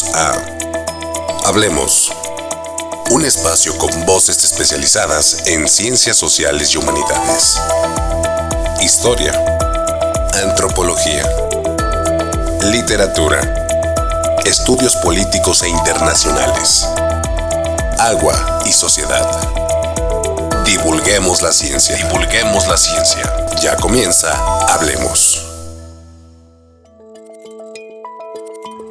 Bienvenidos a Hablemos, un espacio con voces especializadas en ciencias sociales y humanidades, historia, antropología, literatura, estudios políticos e internacionales, agua y sociedad. Divulguemos la ciencia. Ya comienza Hablemos.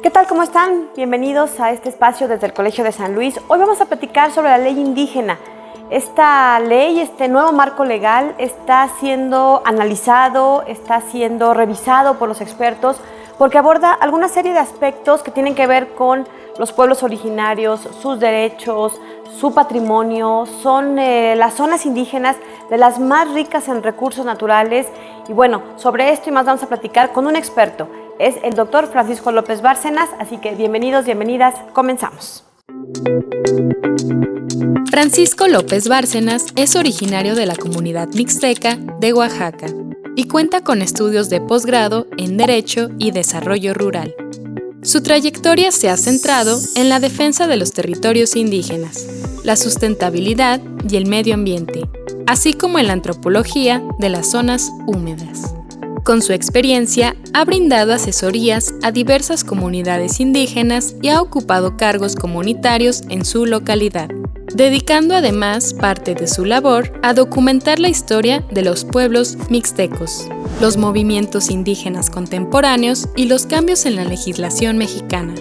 ¿Qué tal? ¿Cómo están? Bienvenidos a este espacio desde el Colegio de San Luis. Hoy vamos a platicar sobre la ley indígena. Esta ley, este nuevo marco legal está siendo analizado, está siendo revisado por los expertos porque aborda alguna serie de aspectos que tienen que ver con los pueblos originarios, sus derechos, su patrimonio. Son las zonas indígenas de las más ricas en recursos naturales. Y bueno, sobre esto y más vamos a platicar con un experto. Es el doctor Francisco López Bárcenas, así que bienvenidos, bienvenidas, comenzamos. Francisco López Bárcenas es originario de la comunidad mixteca de Oaxaca y cuenta con estudios de posgrado en Derecho y Desarrollo Rural. Su trayectoria se ha centrado en la defensa de los territorios indígenas, la sustentabilidad y el medio ambiente, así como en la antropología de las zonas húmedas. Con su experiencia, ha brindado asesorías a diversas comunidades indígenas y ha ocupado cargos comunitarios en su localidad, dedicando además parte de su labor a documentar la historia de los pueblos mixtecos, los movimientos indígenas contemporáneos y los cambios en la legislación mexicana.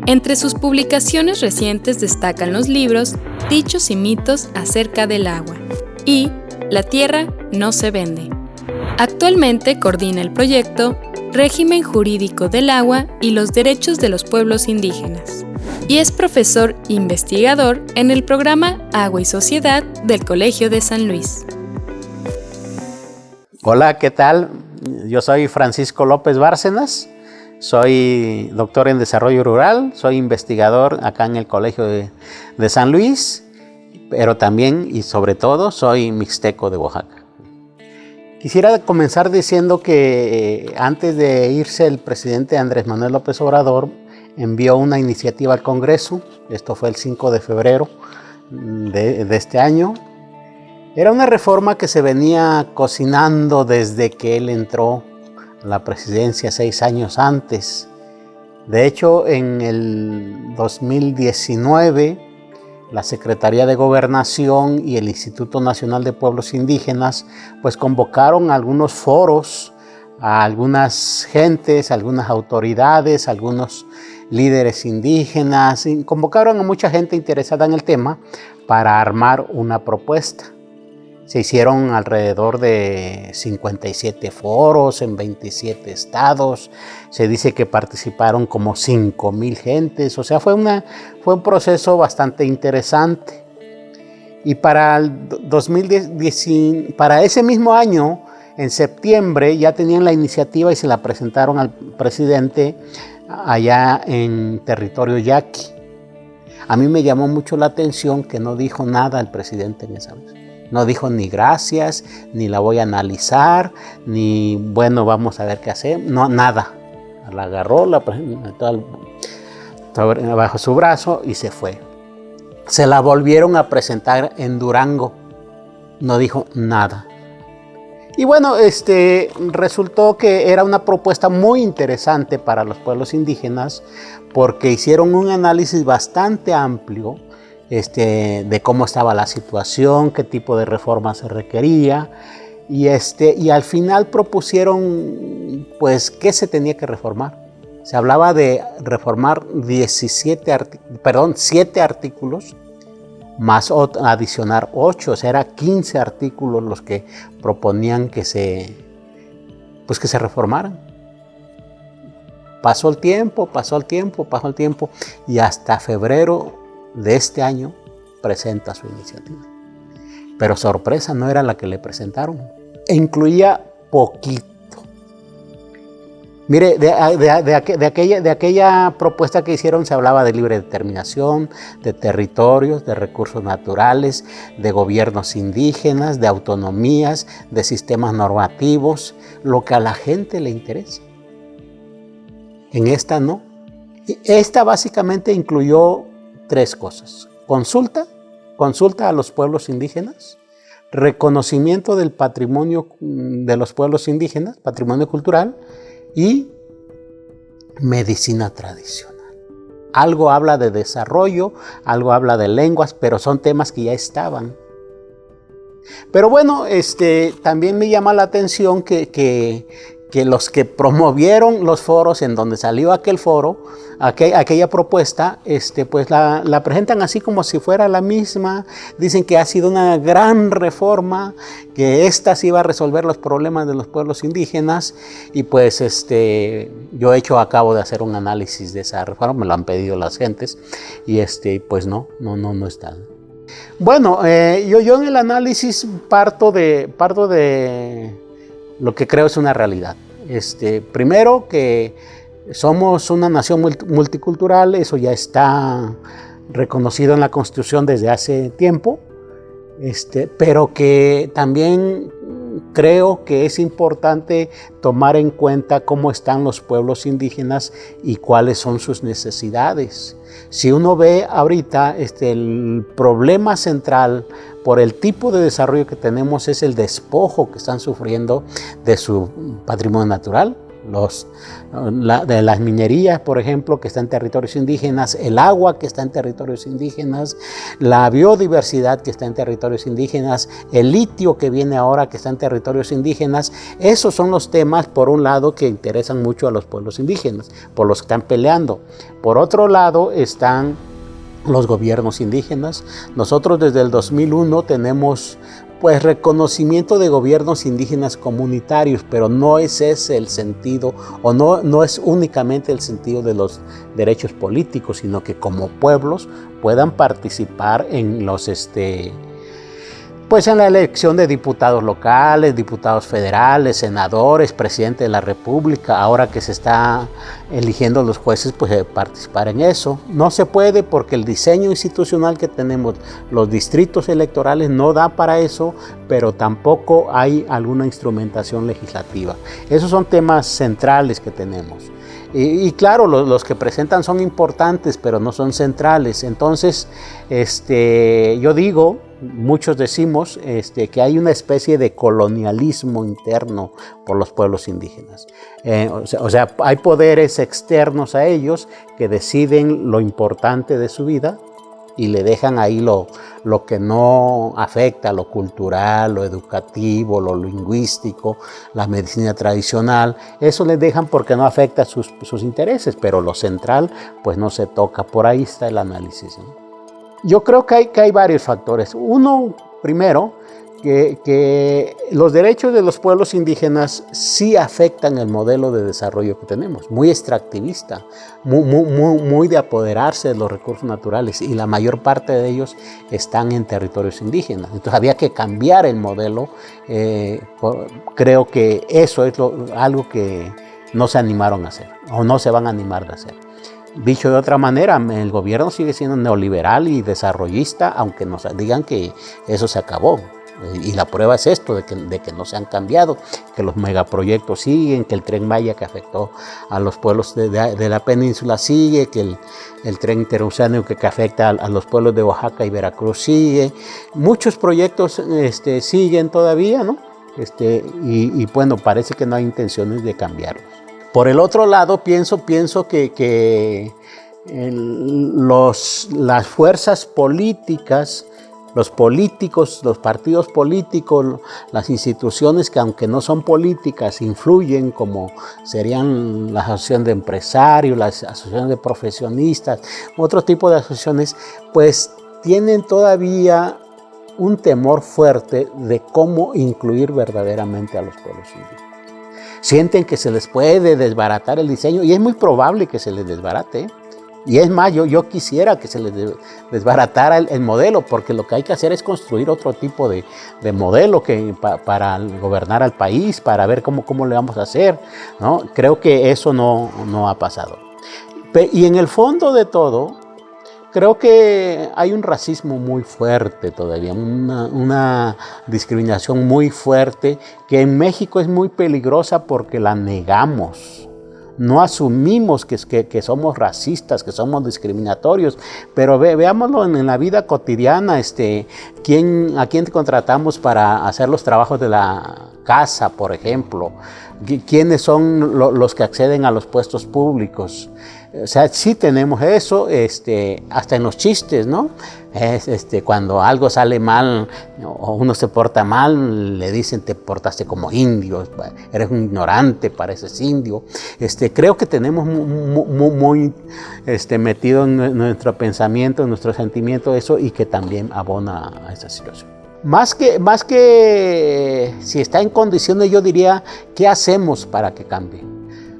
Entre sus publicaciones recientes destacan los libros Dichos y mitos acerca del agua y La tierra no se vende. Actualmente coordina el proyecto Régimen Jurídico del Agua y los Derechos de los Pueblos Indígenas y es profesor investigador en el programa Agua y Sociedad del Colegio de San Luis. Hola, ¿qué tal? Yo soy Francisco López Bárcenas, soy doctor en Desarrollo Rural, soy investigador acá en el Colegio de San Luis, pero también y sobre todo soy mixteco de Oaxaca. Quisiera comenzar diciendo que antes de irse el presidente Andrés Manuel López Obrador envió una iniciativa al Congreso, esto fue el 5 de febrero de este año. Era una reforma que se venía cocinando desde que él entró a la presidencia 6 años antes. De hecho, en el 2019, la Secretaría de Gobernación y el Instituto Nacional de Pueblos Indígenas pues convocaron a algunos foros, a algunas gentes, a algunas autoridades, a algunos líderes indígenas, y convocaron a mucha gente interesada en el tema para armar una propuesta. Se hicieron alrededor de 57 foros en 27 estados. Se dice que participaron como 5,000 gentes. O sea, fue un proceso bastante interesante. Y para para ese mismo año, en septiembre, ya tenían la iniciativa y se la presentaron al presidente allá en territorio yaqui. A mí me llamó mucho la atención que no dijo nada el presidente en esa vez. No dijo ni gracias, ni la voy a analizar, ni bueno, vamos a ver qué hacer. No, nada. La agarró, la presentó bajo su brazo y se fue. Se la volvieron a presentar en Durango. No dijo nada. Y bueno, resultó que era una propuesta muy interesante para los pueblos indígenas porque hicieron un análisis bastante amplio de cómo estaba la situación, qué tipo de reforma se requería y al final propusieron pues qué se tenía que reformar. Se hablaba de reformar 7 artículos más adicionar 8, o sea, eran 15 artículos los que proponían que se reformaran. Pasó el tiempo y hasta febrero de este año presenta su iniciativa. Pero sorpresa, no era la que le presentaron. E incluía poquito. Mire, de aquella propuesta que hicieron se hablaba de libre determinación, de territorios, de recursos naturales, de gobiernos indígenas, de autonomías, de sistemas normativos, lo que a la gente le interesa. En esta no. Esta básicamente incluyó 3 cosas: consulta a los pueblos indígenas, reconocimiento del patrimonio de los pueblos indígenas, patrimonio cultural, y medicina tradicional. Algo habla de desarrollo, algo habla de lenguas, pero son temas que ya estaban. Pero bueno, también me llama la atención que los que promovieron los foros en donde salió aquel foro, aquella propuesta, pues la presentan así como si fuera la misma. Dicen que ha sido una gran reforma, que esta sí va a resolver los problemas de los pueblos indígenas, y pues yo acabo de hacer un análisis de esa reforma, me lo han pedido las gentes, y pues no está. Bueno, yo en el análisis parto de lo que creo es una realidad. Primero, que somos una nación multicultural, eso ya está reconocido en la Constitución desde hace tiempo, pero que también creo que es importante tomar en cuenta cómo están los pueblos indígenas y cuáles son sus necesidades. Si uno ve ahorita, el problema central por el tipo de desarrollo que tenemos es el despojo que están sufriendo de su patrimonio natural. De las minerías, por ejemplo, que está en territorios indígenas, el agua que está en territorios indígenas, la biodiversidad que está en territorios indígenas, el litio que viene ahora que está en territorios indígenas. Esos son los temas, por un lado, que interesan mucho a los pueblos indígenas, por los que están peleando. Por otro lado, están los gobiernos indígenas. Nosotros desde el 2001 tenemos pues reconocimiento de gobiernos indígenas comunitarios, pero no es ese el sentido, o no es únicamente el sentido de los derechos políticos, sino que como pueblos puedan participar en pues en la elección de diputados locales, diputados federales, senadores, presidente de la República. Ahora que se está eligiendo los jueces, pues participar en eso. No se puede porque el diseño institucional que tenemos, los distritos electorales, no da para eso, pero tampoco hay alguna instrumentación legislativa. Esos son temas centrales que tenemos. Y claro, los que presentan son importantes, pero no son centrales. Entonces, yo digo, muchos decimos que hay una especie de colonialismo interno por los pueblos indígenas. O sea, hay poderes externos a ellos que deciden lo importante de su vida y le dejan ahí lo que no afecta, lo cultural, lo educativo, lo lingüístico, la medicina tradicional. Eso les dejan porque no afecta sus intereses, pero lo central pues no se toca. Por ahí está el análisis, ¿no? Yo creo que hay varios factores. Uno, primero, que los derechos de los pueblos indígenas sí afectan el modelo de desarrollo que tenemos, muy extractivista, muy de apoderarse de los recursos naturales, y la mayor parte de ellos están en territorios indígenas. Entonces había que cambiar el modelo. Creo que eso es algo que no se animaron a hacer, o no se van a animar a hacer. Dicho de otra manera, el gobierno sigue siendo neoliberal y desarrollista, aunque nos digan que eso se acabó. Y la prueba es esto, de que no se han cambiado, que los megaproyectos siguen, que el Tren Maya que afectó a los pueblos de la península sigue, que el tren interoceánico que afecta a los pueblos de Oaxaca y Veracruz sigue. Muchos proyectos siguen todavía, ¿no? Y bueno, parece que no hay intenciones de cambiarlos. Por el otro lado, pienso que las fuerzas políticas, los políticos, los partidos políticos, las instituciones que aunque no son políticas influyen, como serían la asociación de empresarios, las asociaciones de profesionistas, otro tipo de asociaciones, pues tienen todavía un temor fuerte de cómo incluir verdaderamente a los pueblos indígenas. Sienten que se les puede desbaratar el diseño, y es muy probable que se les desbarate. Y es más, yo quisiera que se les desbaratara el modelo, porque lo que hay que hacer es construir otro tipo de modelo para gobernar al país, para ver cómo le vamos a hacer, ¿no? Creo que eso no ha pasado. Y en el fondo de todo, creo que hay un racismo muy fuerte todavía, una discriminación muy fuerte que en México es muy peligrosa porque la negamos. no asumimos que somos racistas, que somos discriminatorios, pero veámoslo en la vida cotidiana, ¿a quién contratamos para hacer los trabajos de la casa, por ejemplo? ¿Quiénes son los que acceden a los puestos públicos? O sea, sí tenemos eso, hasta en los chistes, ¿no? Cuando algo sale mal o uno se porta mal, le dicen te portaste como indio, eres un ignorante, pareces indio. Creo que tenemos muy metido en nuestro pensamiento, en nuestro sentimiento eso, y que también abona a esa situación. Más que si está en condiciones, yo diría, ¿qué hacemos para que cambie?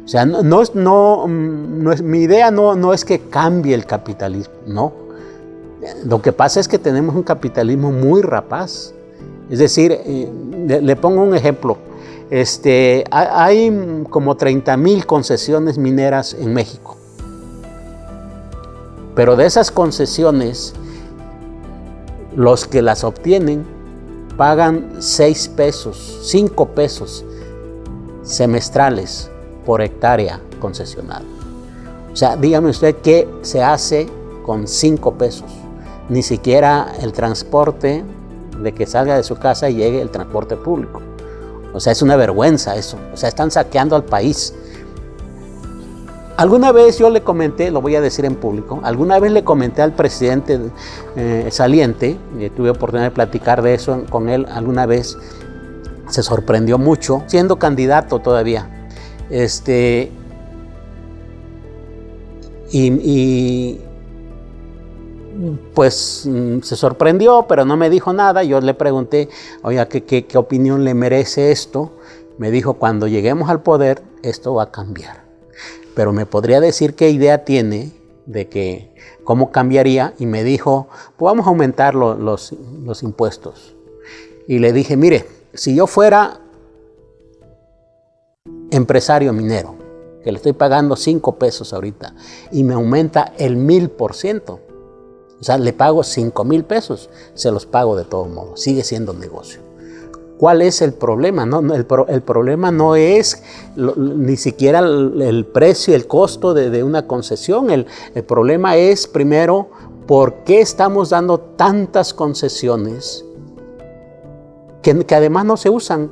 O sea, mi idea no es que cambie el capitalismo, no. Lo que pasa es que tenemos un capitalismo muy rapaz. Es decir, le pongo un ejemplo. Hay como 30,000 concesiones mineras en México. Pero de esas concesiones, los que las obtienen pagan 6 pesos, 5 pesos semestrales por hectárea concesionada. O sea, dígame usted qué se hace con 5 pesos. Ni siquiera el transporte de que salga de su casa y llegue el transporte público. O sea, es una vergüenza eso. O sea, están saqueando al país. Alguna vez yo le comenté, lo voy a decir en público, alguna vez le comenté al presidente saliente, tuve oportunidad de platicar de eso con él alguna vez, se sorprendió mucho, siendo candidato todavía. Pues se sorprendió, pero no me dijo nada. Yo le pregunté, oiga, ¿qué opinión le merece esto? Me dijo, cuando lleguemos al poder, esto va a cambiar. Pero me podría decir qué idea tiene de que cómo cambiaría, y me dijo, pues vamos a aumentar los impuestos. Y le dije, mire, si yo fuera empresario minero, que le estoy pagando 5 pesos ahorita, y me aumenta el 1000%, o sea, le pago 5,000 pesos, se los pago de todo modo, sigue siendo negocio. ¿Cuál es el problema? El problema no es ni siquiera el precio, el costo de una concesión. El problema es, primero, ¿por qué estamos dando tantas concesiones que además no se usan?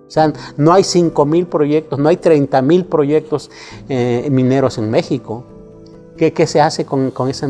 O sea, no hay 5,000 proyectos, no hay 30,000 proyectos mineros en México. ¿Qué se hace con eso?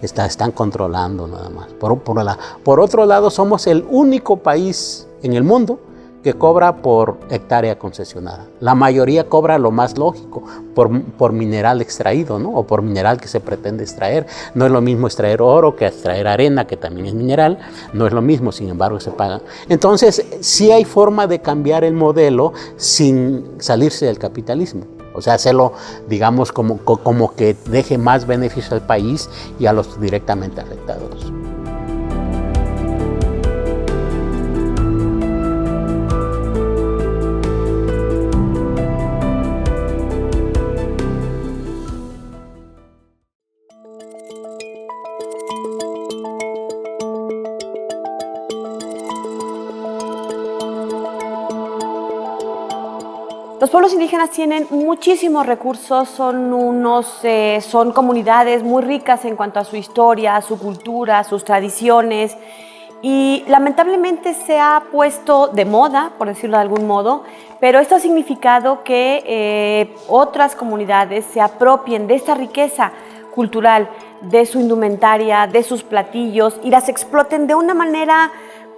Están controlando nada más. Por otro lado, somos el único país en el mundo que cobra por hectárea concesionada. La mayoría cobra lo más lógico, por mineral extraído, ¿no? O por mineral que se pretende extraer. No es lo mismo extraer oro que extraer arena, que también es mineral. No es lo mismo, sin embargo, se paga. Entonces, sí hay forma de cambiar el modelo sin salirse del capitalismo. O sea, hacerlo, digamos, como que deje más beneficio al país y a los directamente afectados. Los pueblos indígenas tienen muchísimos recursos, son comunidades muy ricas en cuanto a su historia, su cultura, sus tradiciones, y lamentablemente se ha puesto de moda, por decirlo de algún modo, pero esto ha significado que otras comunidades se apropien de esta riqueza cultural, de su indumentaria, de sus platillos, y las exploten de una manera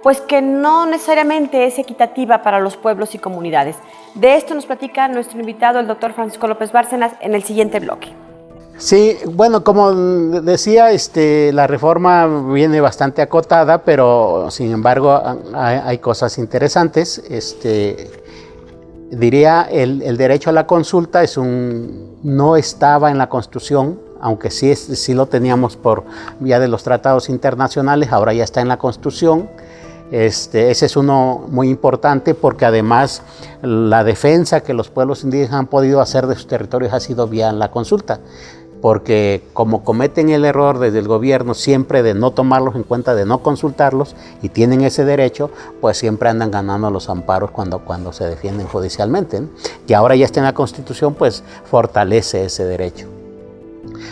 pues que no necesariamente es equitativa para los pueblos y comunidades. De esto nos platica nuestro invitado, el doctor Francisco López Bárcenas, en el siguiente bloque. Sí, bueno, como decía, la reforma viene bastante acotada, pero sin embargo hay cosas interesantes. Diría, el derecho a la consulta no estaba en la Constitución, aunque sí lo teníamos por vía de los tratados internacionales, ahora ya está en la Constitución. Ese es uno muy importante, porque además la defensa que los pueblos indígenas han podido hacer de sus territorios ha sido vía la consulta. porque como cometen el error desde el gobierno siempre de no tomarlos en cuenta, de no consultarlos, y tienen ese derecho, pues siempre andan ganando los amparos cuando se defienden judicialmente, ¿no? Y ahora ya está en la Constitución, pues fortalece ese derecho.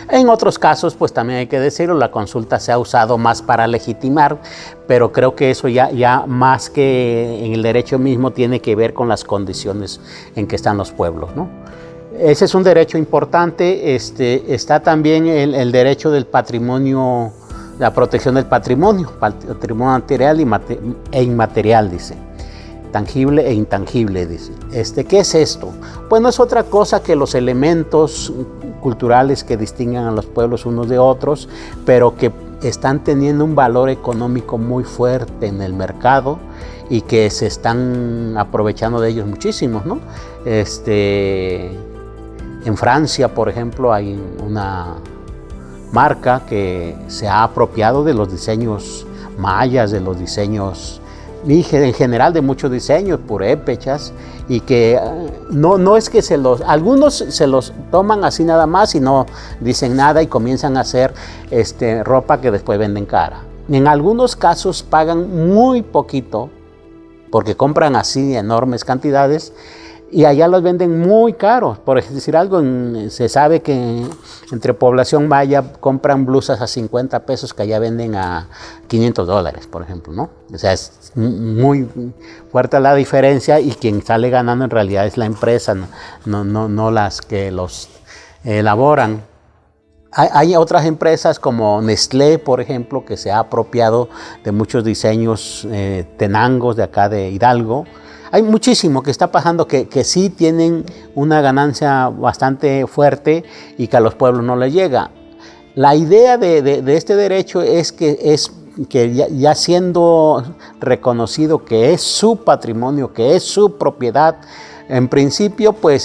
En otros casos, pues también hay que decirlo, la consulta se ha usado más para legitimar, pero creo que eso ya más que en el derecho mismo tiene que ver con las condiciones en que están los pueblos, ¿no? Ese es un derecho importante. Está también el derecho del patrimonio, la protección del patrimonio material e inmaterial, dice. Tangible e intangible, dice. ¿Qué es esto? Pues no es otra cosa que los elementos culturales que distinguen a los pueblos unos de otros, pero que están teniendo un valor económico muy fuerte en el mercado y que se están aprovechando de ellos muchísimos, ¿no? En Francia, por ejemplo, hay una marca que se ha apropiado de los diseños mayas, de los diseños en general de muchos diseños purépechas, y que no es que algunos se los toman así nada más y no dicen nada y comienzan a hacer ropa que después venden cara. En algunos casos pagan muy poquito porque compran así enormes cantidades y allá los venden muy caros. Por decir algo, se sabe que entre población maya compran blusas a 50 pesos que allá venden a $500, por ejemplo, ¿no? O sea, es muy fuerte la diferencia, y quien sale ganando en realidad es la empresa, no las que los elaboran. Hay otras empresas como Nestlé, por ejemplo, que se ha apropiado de muchos diseños tenangos de acá de Hidalgo. Hay muchísimo que está pasando que sí tienen una ganancia bastante fuerte y que a los pueblos no les llega. La idea de este derecho es que ya siendo reconocido que es su patrimonio, que es su propiedad, en principio, pues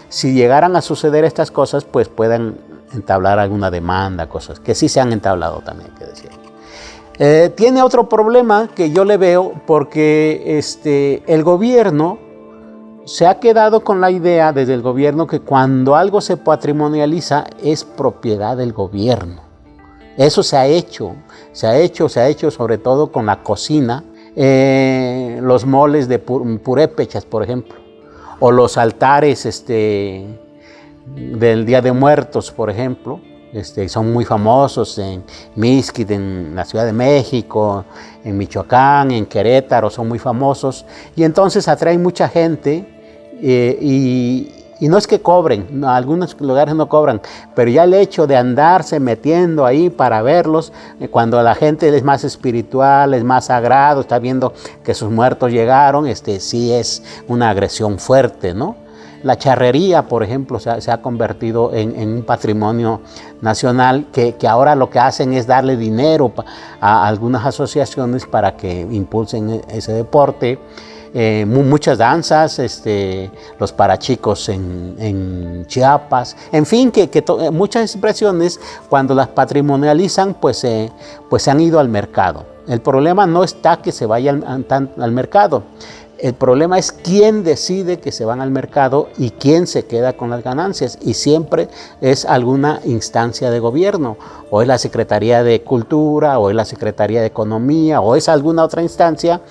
si llegaran a suceder estas cosas, pues puedan entablar alguna demanda, cosas que sí se han entablado también, hay que decir. Tiene otro problema que yo le veo, porque el gobierno se ha quedado con la idea desde el gobierno que cuando algo se patrimonializa es propiedad del gobierno. Eso se ha hecho sobre todo con la cocina, los moles de purépechas, por ejemplo, o los altares del Día de Muertos, por ejemplo. Son muy famosos en Mixquic, en la Ciudad de México, en Michoacán, en Querétaro, son muy famosos, y entonces atraen mucha gente, y no es que cobren, algunos lugares no cobran, pero ya el hecho de andarse metiendo ahí para verlos, cuando la gente es más espiritual, es más sagrado, está viendo que sus muertos llegaron, sí es una agresión fuerte, ¿no? La charrería, por ejemplo, se ha convertido en un patrimonio nacional que ahora lo que hacen es darle dinero a algunas asociaciones para que impulsen ese deporte. Muchas danzas, los parachicos en Chiapas, en fin, muchas expresiones cuando las patrimonializan pues se han ido al mercado. El problema no está que se vayan al mercado. El problema es quién decide que se van al mercado y quién se queda con las ganancias. Y siempre es alguna instancia de gobierno. O es la Secretaría de Cultura, o es la Secretaría de Economía, o es alguna otra instancia,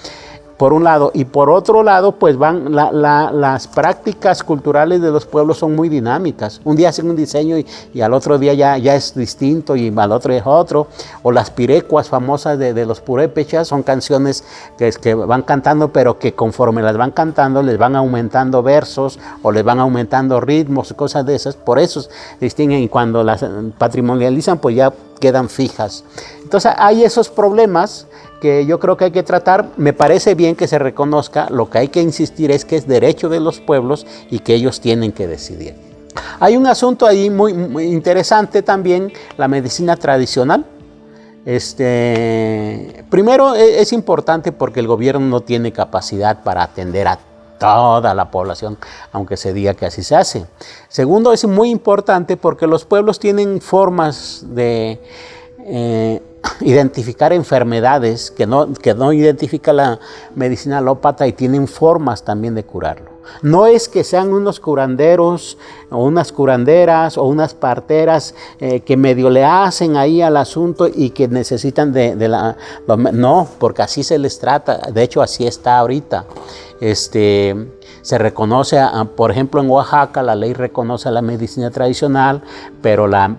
por un lado. Y por otro lado, pues las prácticas culturales de los pueblos son muy dinámicas. Un día hacen un diseño y al otro día ya es distinto, y al otro es otro. O las pirecuas famosas de los purépechas son canciones que van cantando, pero que conforme las van cantando les van aumentando versos o les van aumentando ritmos y cosas de esas. Por eso se distinguen, y cuando las patrimonializan pues ya quedan fijas. Entonces hay esos problemas que yo creo que hay que tratar. Me parece bien que se reconozca. Lo que hay que insistir es que es derecho de los pueblos y que ellos tienen que decidir. Hay un asunto ahí muy interesante también, la medicina tradicional. Primero es importante porque el gobierno no tiene capacidad para atender a toda la población, aunque se diga que así se hace. Segundo, es muy importante porque los pueblos tienen formas de identificar enfermedades que no identifica la medicina alópata, y tienen formas también de curarlo. No es que sean unos curanderos o unas curanderas o unas parteras que medio le hacen ahí al asunto y que necesitan no, porque así se les trata. De hecho, así está ahorita. Se reconoce, por ejemplo, en Oaxaca la ley reconoce a la medicina tradicional, pero la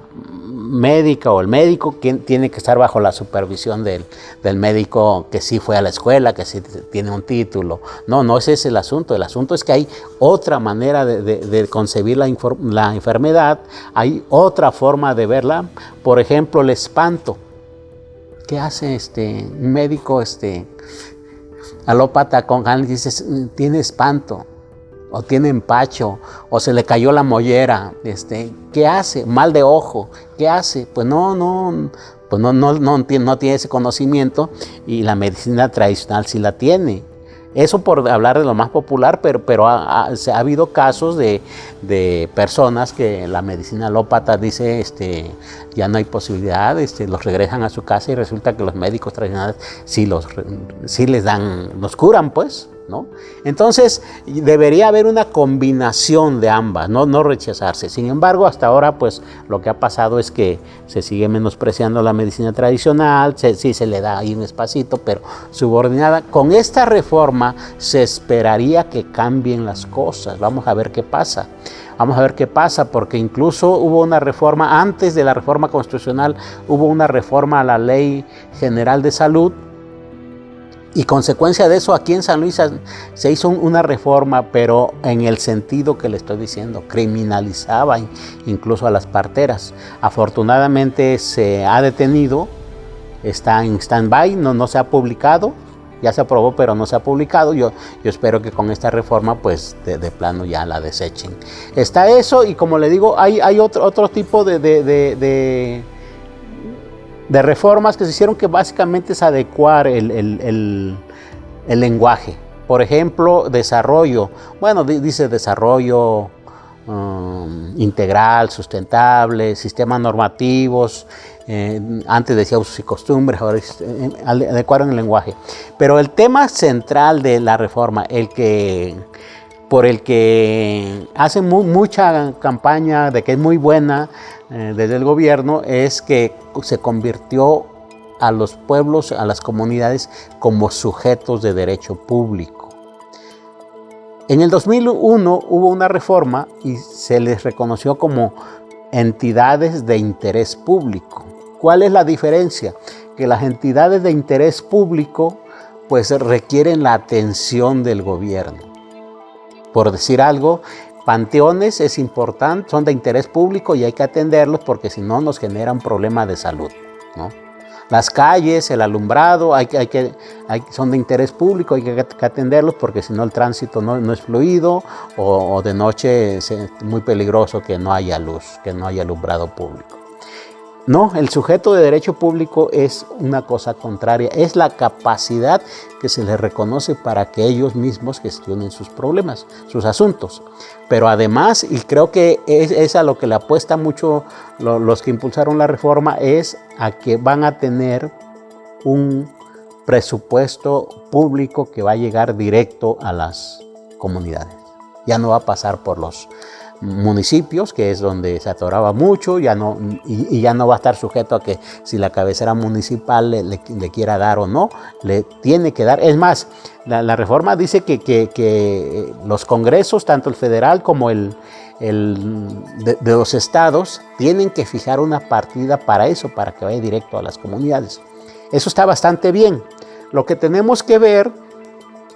médica o el médico tiene que estar bajo la supervisión del médico que sí fue a la escuela, que sí tiene un título. No ese es el asunto. El asunto es que hay otra manera de concebir la enfermedad, hay otra forma de verla. Por ejemplo, el espanto. ¿Qué hace un médico alópata con alguien? Dice, tiene espanto, o tiene empacho, o se le cayó la mollera, ¿qué hace? Mal de ojo, ¿qué hace? Pues no tiene ese conocimiento, y la medicina tradicional sí la tiene. Eso por hablar de lo más popular, pero ha habido casos de personas que la medicina alópata dice ya no hay posibilidad, los regresan a su casa y resulta que los médicos tradicionales sí los curan, pues, ¿no? Entonces debería haber una combinación de ambas, no rechazarse. Sin embargo, hasta ahora pues lo que ha pasado es que se sigue menospreciando la medicina tradicional, sí se le da ahí un espacito, pero subordinada. Con esta reforma se esperaría que cambien las cosas. Vamos a ver qué pasa. Porque incluso hubo una reforma, antes de la reforma constitucional, hubo una reforma a la Ley General de Salud. Y consecuencia de eso, aquí en San Luis se hizo una reforma, pero en el sentido que le estoy diciendo, criminalizaba incluso a las parteras. Afortunadamente se ha detenido, está en stand-by, no se ha publicado, ya se aprobó, pero no se ha publicado. Yo espero que con esta reforma, pues de plano ya la desechen. Está eso, y como le digo, hay otro tipo de reformas que se hicieron, que básicamente es adecuar el lenguaje. Por ejemplo, desarrollo. Bueno, dice desarrollo integral, sustentable, sistemas normativos. Antes decía usos y costumbres, ahora adecuaron el lenguaje. Pero el tema central de la reforma, por el que hace mucha campaña de que es muy buena desde el gobierno, es que se convirtió a los pueblos, a las comunidades, como sujetos de derecho público. En el 2001 hubo una reforma y se les reconoció como entidades de interés público. ¿Cuál es la diferencia? Que las entidades de interés público pues requieren la atención del gobierno. Por decir algo, panteones es importante, son de interés público y hay que atenderlos porque si no nos generan problemas de salud, ¿no? Las calles, el alumbrado, son de interés público, hay que atenderlos porque si no el tránsito no es fluido, o de noche es muy peligroso que no haya luz, que no haya alumbrado público. No, el sujeto de derecho público es una cosa contraria, es la capacidad que se les reconoce para que ellos mismos gestionen sus problemas, sus asuntos. Pero además, y creo que es a lo que le apuesta mucho los que impulsaron la reforma, es a que van a tener un presupuesto público que va a llegar directo a las comunidades. Ya no va a pasar por los municipios, que es donde se atoraba mucho, ya no va a estar sujeto a que si la cabecera municipal le quiera dar o no, le tiene que dar. Es más, la reforma dice que los congresos, tanto el federal como de los estados, tienen que fijar una partida para eso, para que vaya directo a las comunidades. Eso está bastante bien. Lo que tenemos que ver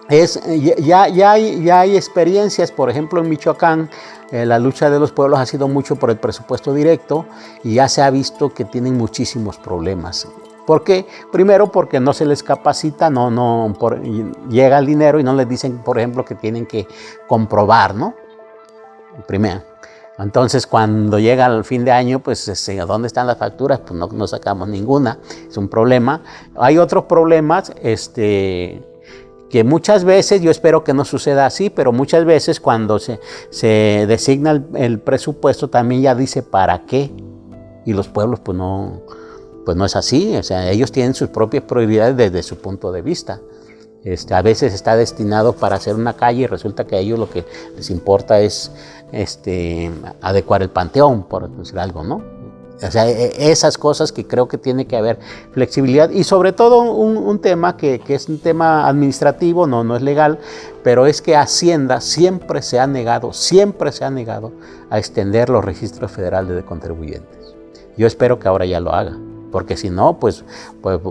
es, ya hay experiencias, por ejemplo en Michoacán, la lucha de los pueblos ha sido mucho por el presupuesto directo y ya se ha visto que tienen muchísimos problemas. ¿Por qué? Primero porque no se les capacita, llega el dinero y no les dicen, por ejemplo, que tienen que comprobar, ¿no? Primero. Entonces, cuando llega el fin de año, pues, ¿dónde están las facturas? Pues no sacamos ninguna, es un problema. Hay otros problemas, que muchas veces, yo espero que no suceda así, pero muchas veces cuando se designa el presupuesto también ya dice para qué, y los pueblos pues no es así, o sea, ellos tienen sus propias prioridades desde su punto de vista. A veces está destinado para hacer una calle y resulta que a ellos lo que les importa es adecuar el panteón, por decir algo, ¿no? O sea, esas cosas que creo que tiene que haber flexibilidad y sobre todo un tema que es un tema administrativo, no es legal, pero es que Hacienda siempre se ha negado a extender los registros federales de contribuyentes. Yo espero que ahora ya lo haga, porque si no, pues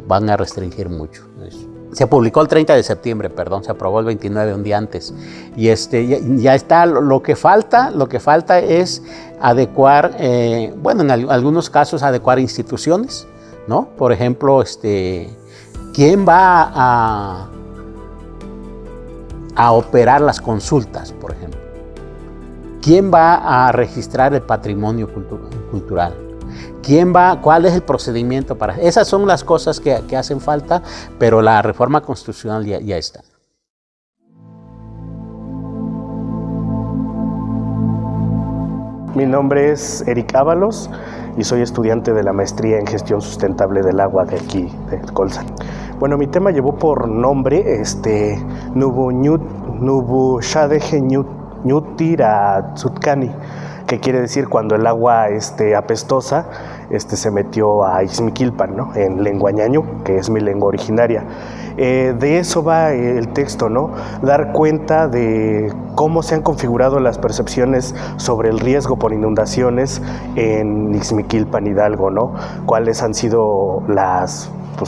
van a restringir mucho eso. Se publicó el 30 de septiembre, se aprobó el 29, un día antes. Y ya está, lo que falta es adecuar, en algunos casos adecuar instituciones, ¿no? Por ejemplo, ¿quién va a operar las consultas, por ejemplo? ¿Quién va a registrar el patrimonio cultural? ¿Cuál es el procedimiento para...? Esas son las cosas que hacen falta, pero la reforma constitucional ya está. Mi nombre es Eric Ábalos y soy estudiante de la maestría en gestión sustentable del agua de aquí, del Colsan. Bueno, mi tema llevó por nombre Nubu Shadeje Ñutira Tsutkani, que quiere decir cuando el agua apestosa se metió a Ixmiquilpan, ¿no? En lengua ñañú, que es mi lengua originaria. De eso va el texto, ¿no? Dar cuenta de cómo se han configurado las percepciones sobre el riesgo por inundaciones en Ixmiquilpan, Hidalgo, ¿no? Cuáles han sido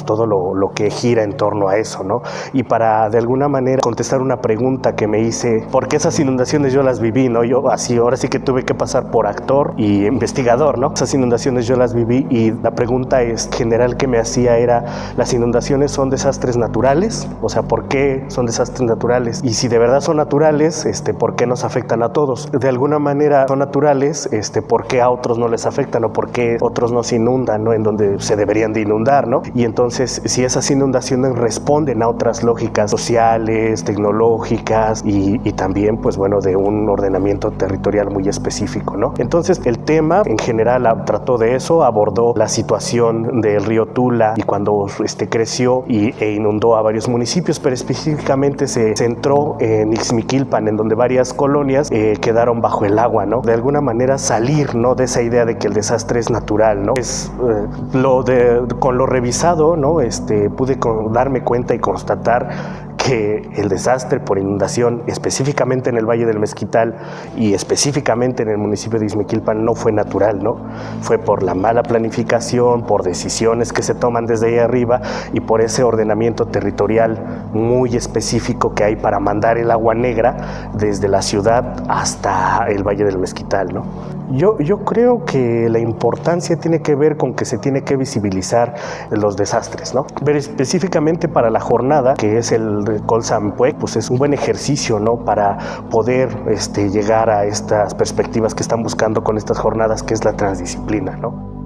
todo lo que gira en torno a eso, ¿no? Y para de alguna manera contestar una pregunta que me hice, porque esas inundaciones yo las viví, ¿no? Ahora sí que tuve que pasar por actor y investigador, ¿no? Esas inundaciones yo las viví y la pregunta general que me hacía era, ¿las inundaciones son desastres naturales? O sea, ¿por qué son desastres naturales? Y si de verdad son naturales, ¿por qué nos afectan a todos? De alguna manera son naturales, ¿por qué a otros no les afectan o por qué otros no se inundan, ¿no? En donde se deberían de inundar, ¿no? Y entonces, si esas inundaciones responden a otras lógicas sociales, tecnológicas y también, de un ordenamiento territorial muy específico, ¿no? Entonces, el tema en general trató de eso, abordó la situación del río Tula y cuando creció e inundó a varios municipios, pero específicamente se centró en Ixmiquilpan, en donde varias colonias quedaron bajo el agua, ¿no? De alguna manera salir, ¿no? De esa idea de que el desastre es natural, ¿no? Con lo revisado, ¿no? Pude darme cuenta y constatar que el desastre por inundación, específicamente en el Valle del Mezquital y específicamente en el municipio de Ixmiquilpan, no fue natural, ¿no? Fue por la mala planificación, por decisiones que se toman desde ahí arriba y por ese ordenamiento territorial muy específico que hay para mandar el agua negra desde la ciudad hasta el Valle del Mezquital, ¿no? Yo creo que la importancia tiene que ver con que se tiene que visibilizar los desastres, ¿no? Pero específicamente para la jornada, que es el Colsampuec, pues es un buen ejercicio, ¿no? Para poder llegar a estas perspectivas que están buscando con estas jornadas, que es la transdisciplina, ¿no?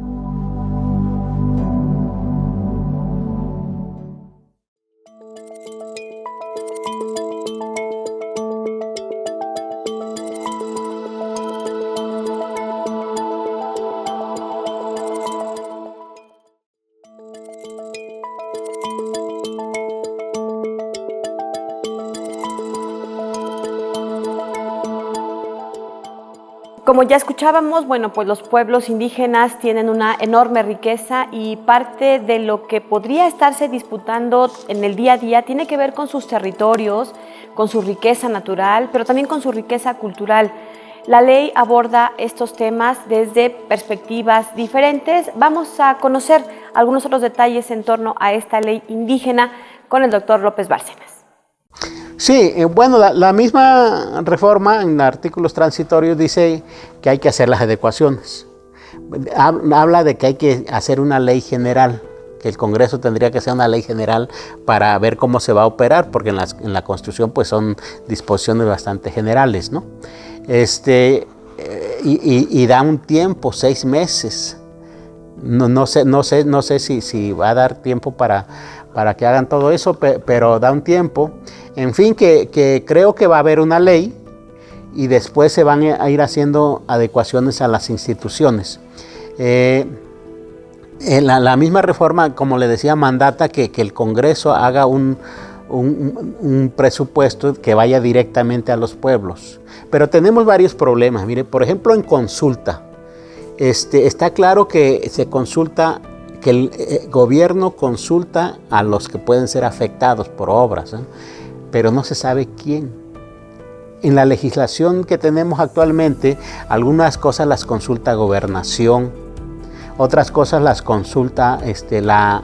Como ya escuchábamos, pues los pueblos indígenas tienen una enorme riqueza y parte de lo que podría estarse disputando en el día a día tiene que ver con sus territorios, con su riqueza natural, pero también con su riqueza cultural. La ley aborda estos temas desde perspectivas diferentes. Vamos a conocer algunos otros detalles en torno a esta ley indígena con el doctor López Bárcenas. Sí, la misma reforma en artículos transitorios dice que hay que hacer las adecuaciones. Habla de que hay que hacer una ley general, que el Congreso tendría que hacer una ley general para ver cómo se va a operar, porque en la Constitución pues son disposiciones bastante generales, ¿no? Y da un tiempo, 6 meses. No sé si va a dar tiempo para que hagan todo eso, pero da un tiempo. En fin, que creo que va a haber una ley y después se van a ir haciendo adecuaciones a las instituciones. La misma reforma, como le decía, mandata que el Congreso haga un presupuesto que vaya directamente a los pueblos. Pero tenemos varios problemas. Mire, por ejemplo, en consulta. Está claro que se consulta, que el gobierno consulta a los que pueden ser afectados por obras, pero no se sabe quién. En la legislación que tenemos actualmente, algunas cosas las consulta Gobernación, otras cosas las consulta la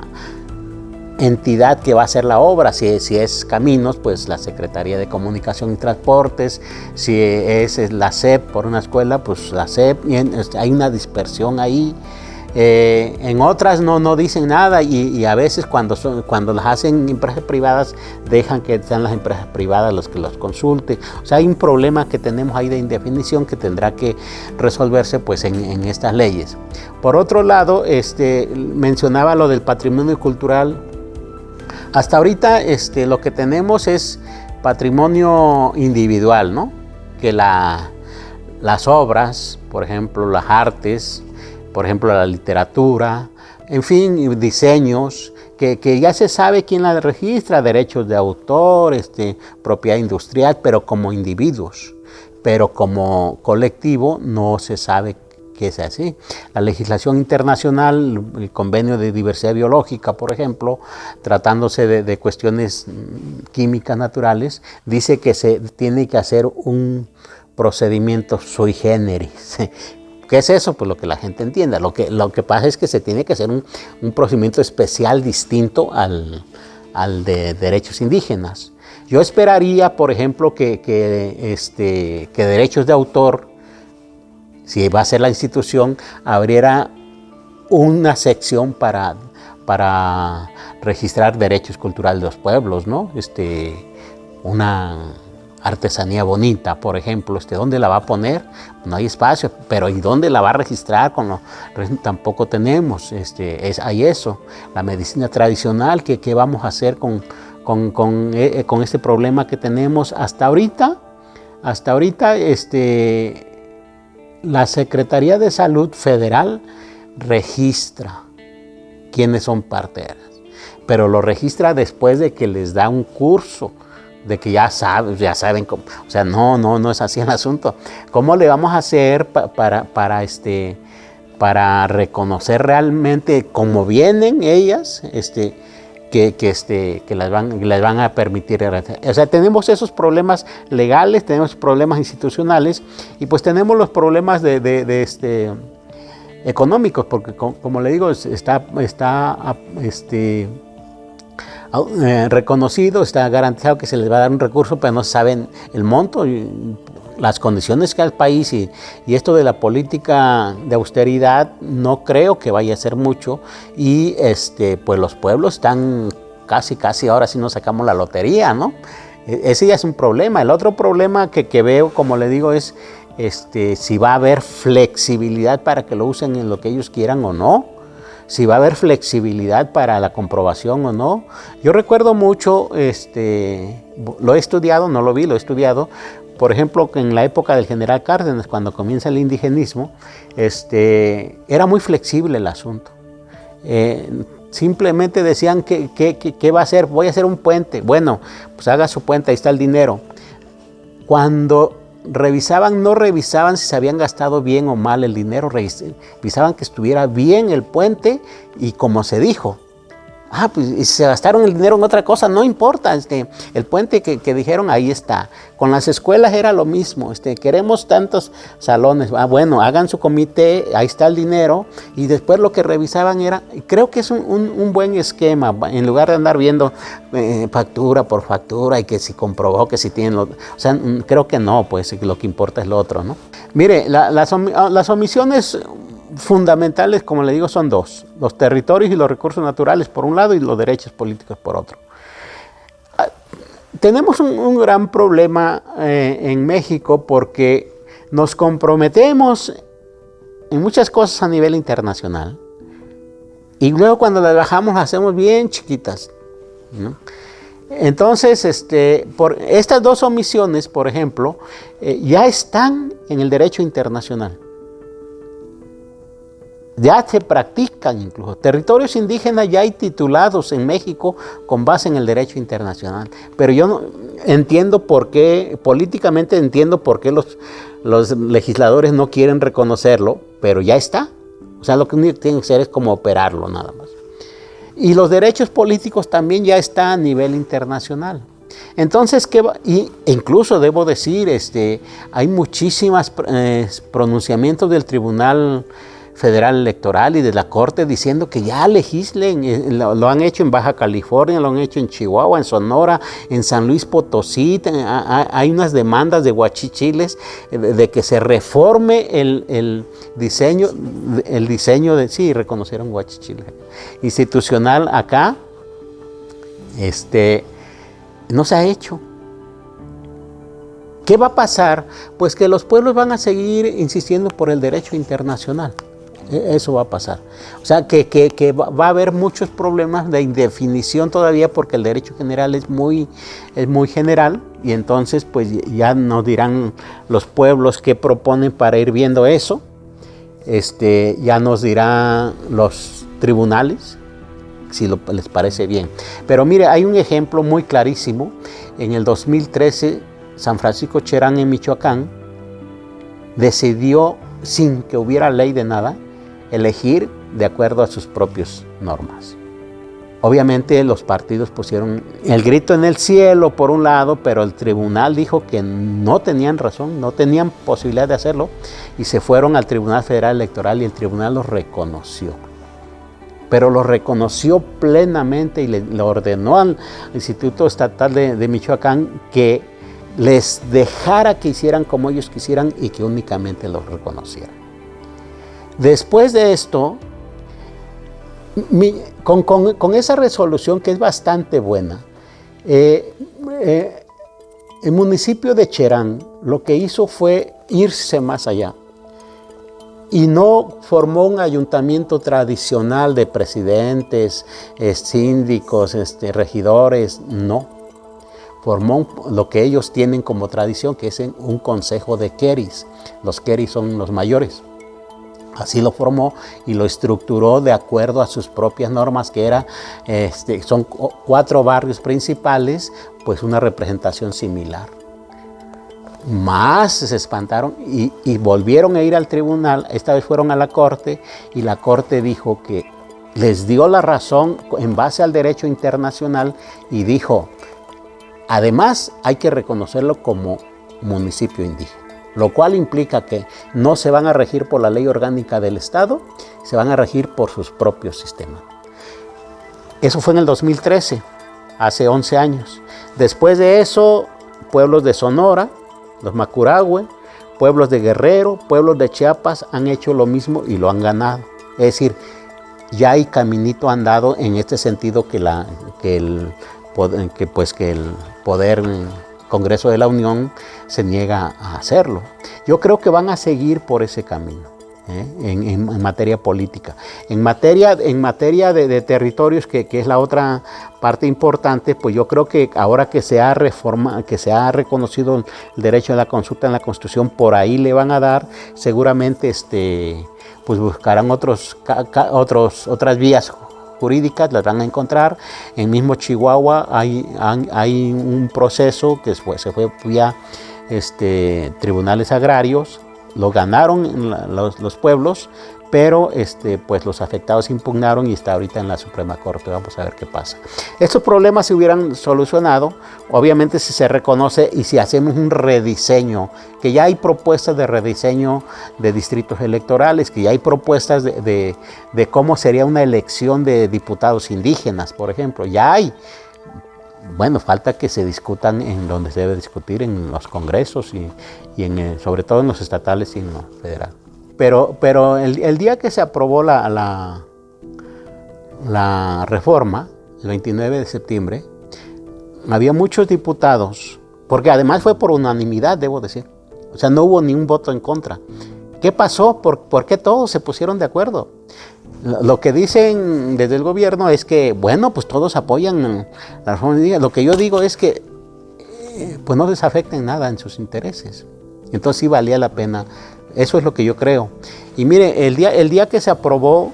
entidad que va a hacer la obra. Si es caminos, pues la Secretaría de Comunicación y Transportes. Si es la SEP por una escuela, pues la SEP. Hay una dispersión ahí. En otras no dicen nada y a veces cuando las hacen empresas privadas dejan que sean las empresas privadas los que los consulten. O sea, hay un problema que tenemos ahí de indefinición que tendrá que resolverse pues en estas leyes. Por otro lado, mencionaba lo del patrimonio cultural. Hasta ahorita lo que tenemos es patrimonio individual, ¿no? Que las obras, por ejemplo, las artes, por ejemplo, la literatura, en fin, diseños, que ya se sabe quién la registra, derechos de autor, propiedad industrial, pero como individuos. Pero como colectivo no se sabe que es así. La legislación internacional, el convenio de diversidad biológica, por ejemplo, tratándose de cuestiones químicas naturales, dice que se tiene que hacer un procedimiento sui generis. ¿Qué es eso? Pues lo que la gente entienda. Lo que pasa es que se tiene que hacer un procedimiento especial distinto al de derechos indígenas. Yo esperaría, por ejemplo, que derechos de autor, si va a ser la institución, abriera una sección para registrar derechos culturales de los pueblos, ¿no? Una artesanía bonita, por ejemplo, ¿dónde la va a poner? No hay espacio, pero ¿y dónde la va a registrar? Tampoco tenemos, hay eso. La medicina tradicional, ¿qué vamos a hacer con este problema que tenemos hasta ahorita? Hasta ahorita, la Secretaría de Salud Federal registra quiénes son parteras, pero lo registra después de que les da un curso, de que ya saben cómo. O sea, no es así el asunto. ¿Cómo le vamos a hacer para reconocer realmente cómo vienen ellas, que les van a permitir? O sea, tenemos esos problemas legales, tenemos problemas institucionales y pues tenemos los problemas de económicos, porque como le digo, está reconocido, está garantizado que se les va a dar un recurso, pero no saben el monto y las condiciones que hay al país y esto de la política de austeridad no creo que vaya a ser mucho y pues los pueblos están casi ahora sí nos sacamos la lotería, ¿no? Ese ya es un problema. El otro problema que veo, como le digo, es si va a haber flexibilidad para que lo usen en lo que ellos quieran o no. Si va a haber flexibilidad para la comprobación o no. Yo recuerdo mucho, lo he estudiado, no lo vi, lo he estudiado, por ejemplo, que en la época del general Cárdenas, cuando comienza el indigenismo, era muy flexible el asunto. Simplemente decían, ¿qué va a hacer? Voy a hacer un puente. Bueno, pues haga su puente, ahí está el dinero. Cuando no revisaban si se habían gastado bien o mal el dinero, revisaban que estuviera bien el puente y como se dijo. Pues si se gastaron el dinero en otra cosa, no importa, el puente que dijeron, ahí está. Con las escuelas era lo mismo, queremos tantos salones, bueno, hagan su comité, ahí está el dinero, y después lo que revisaban era, creo que es un buen esquema, en lugar de andar viendo factura por factura, y que si comprobó, que si tienen, o sea, creo que no, pues lo que importa es lo otro, ¿no? Mire, las omisiones fundamentales, como le digo, son dos: los territorios y los recursos naturales por un lado y los derechos políticos por otro. Tenemos un gran problema en México porque nos comprometemos en muchas cosas a nivel internacional y luego cuando las bajamos las hacemos bien chiquitas, ¿no? Entonces, por estas dos omisiones, por ejemplo, ya están en el derecho internacional. Ya se practican incluso. Territorios indígenas ya hay titulados en México con base en el derecho internacional. Pero yo no entiendo por qué, políticamente entiendo por qué los legisladores no quieren reconocerlo, pero ya está. O sea, lo que uno tiene que hacer es como operarlo nada más. Y los derechos políticos también ya está a nivel internacional. Entonces, e incluso debo decir, hay muchísimos pronunciamientos del Tribunal Federal Electoral y de la Corte diciendo que ya legislen, lo han hecho en Baja California, lo han hecho en Chihuahua, en Sonora, en San Luis Potosí, hay unas demandas de huachichiles de que se reforme el diseño de, sí, reconocieron huachichiles, institucional acá, no se ha hecho. ¿Qué va a pasar? Pues que los pueblos van a seguir insistiendo por el derecho internacional. Eso va a pasar. O sea, que va a haber muchos problemas de indefinición todavía porque el derecho general es muy general y entonces pues ya nos dirán los pueblos qué proponen para ir viendo eso. Ya nos dirán los tribunales si les parece bien. Pero mire, hay un ejemplo muy clarísimo. En el 2013, San Francisco Cherán en Michoacán decidió, sin que hubiera ley de nada, elegir de acuerdo a sus propias normas. Obviamente los partidos pusieron el grito en el cielo por un lado, pero el tribunal dijo que no tenían razón, no tenían posibilidad de hacerlo y se fueron al Tribunal Federal Electoral y el tribunal los reconoció. Pero lo reconoció plenamente y le ordenó al Instituto Estatal de Michoacán que les dejara que hicieran como ellos quisieran y que únicamente los reconocieran. Después de esto, con esa resolución que es bastante buena, el municipio de Cherán lo que hizo fue irse más allá y no formó un ayuntamiento tradicional de presidentes, síndicos, regidores, no. Formó lo que ellos tienen como tradición, que es un consejo de queris. Los queris son los mayores. Así lo formó y lo estructuró de acuerdo a sus propias normas, que son 4 barrios principales, pues una representación similar. Más se espantaron y volvieron a ir al tribunal. Esta vez fueron a la corte y la corte dijo que les dio la razón en base al derecho internacional y dijo, además hay que reconocerlo como municipio indígena, lo cual implica que no se van a regir por la ley orgánica del Estado, se van a regir por sus propios sistemas. Eso fue en el 2013, hace 11 años. Después de eso, pueblos de Sonora, los Macurahue, pueblos de Guerrero, pueblos de Chiapas han hecho lo mismo y lo han ganado. Es decir, ya hay caminito andado en este sentido que el poder Congreso de la Unión se niega a hacerlo. Yo creo que van a seguir por ese camino en materia política. En materia de territorios, que es la otra parte importante, pues yo creo que ahora que se ha reconocido el derecho a la consulta en la Constitución, por ahí le van a dar, seguramente pues buscarán otras vías jurídicas, las van a encontrar. En mismo Chihuahua hay un proceso que se fue vía tribunales agrarios, lo ganaron los pueblos, pero pues los afectados impugnaron y está ahorita en la Suprema Corte. Vamos a ver qué pasa. Estos problemas se hubieran solucionado, obviamente, si se reconoce y si hacemos un rediseño, que ya hay propuestas de rediseño de distritos electorales, que ya hay propuestas de cómo sería una elección de diputados indígenas, por ejemplo, ya hay. Bueno, falta que se discutan en donde se debe discutir, en los congresos y sobre todo en los estatales y en los federales. Pero el día que se aprobó la reforma, el 29 de septiembre, había muchos diputados, porque además fue por unanimidad, debo decir. O sea, no hubo ni un voto en contra. ¿Qué pasó? ¿Por qué todos se pusieron de acuerdo? Lo que dicen desde el gobierno es que, bueno, pues todos apoyan la reforma indígena. Lo que yo digo es que pues no les afecten nada en sus intereses. Entonces sí valía la pena. Eso es lo que yo creo. Y mire, el día que se aprobó,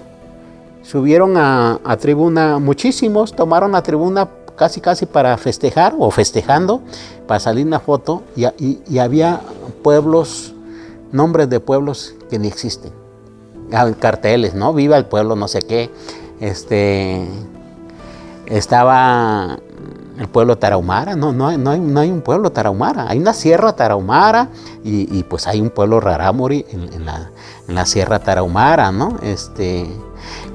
subieron a tribuna muchísimos, tomaron a tribuna casi para festejar o festejando, para salir una foto, y había pueblos, nombres de pueblos que ni existen. Carteles, ¿no? Viva el pueblo, no sé qué. Estaba el pueblo tarahumara, no hay un pueblo tarahumara, hay una sierra tarahumara y pues hay un pueblo rarámuri en la sierra tarahumara, ¿no?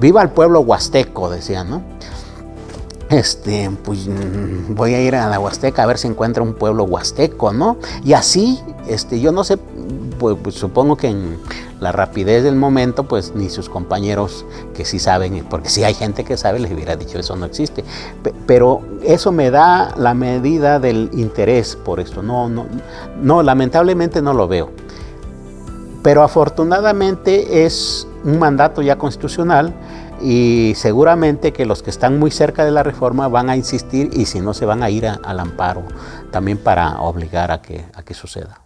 Viva el pueblo huasteco, decían, ¿no? Pues voy a ir a la Huasteca a ver si encuentro un pueblo huasteco, ¿no? Y así, yo no sé, pues supongo que en la rapidez del momento, pues ni sus compañeros que sí saben, porque si hay gente que sabe, les hubiera dicho eso no existe. Pero eso me da la medida del interés por esto. No, lamentablemente no lo veo. Pero afortunadamente es un mandato ya constitucional y seguramente que los que están muy cerca de la reforma van a insistir y si no se van a ir al amparo también para obligar a que suceda.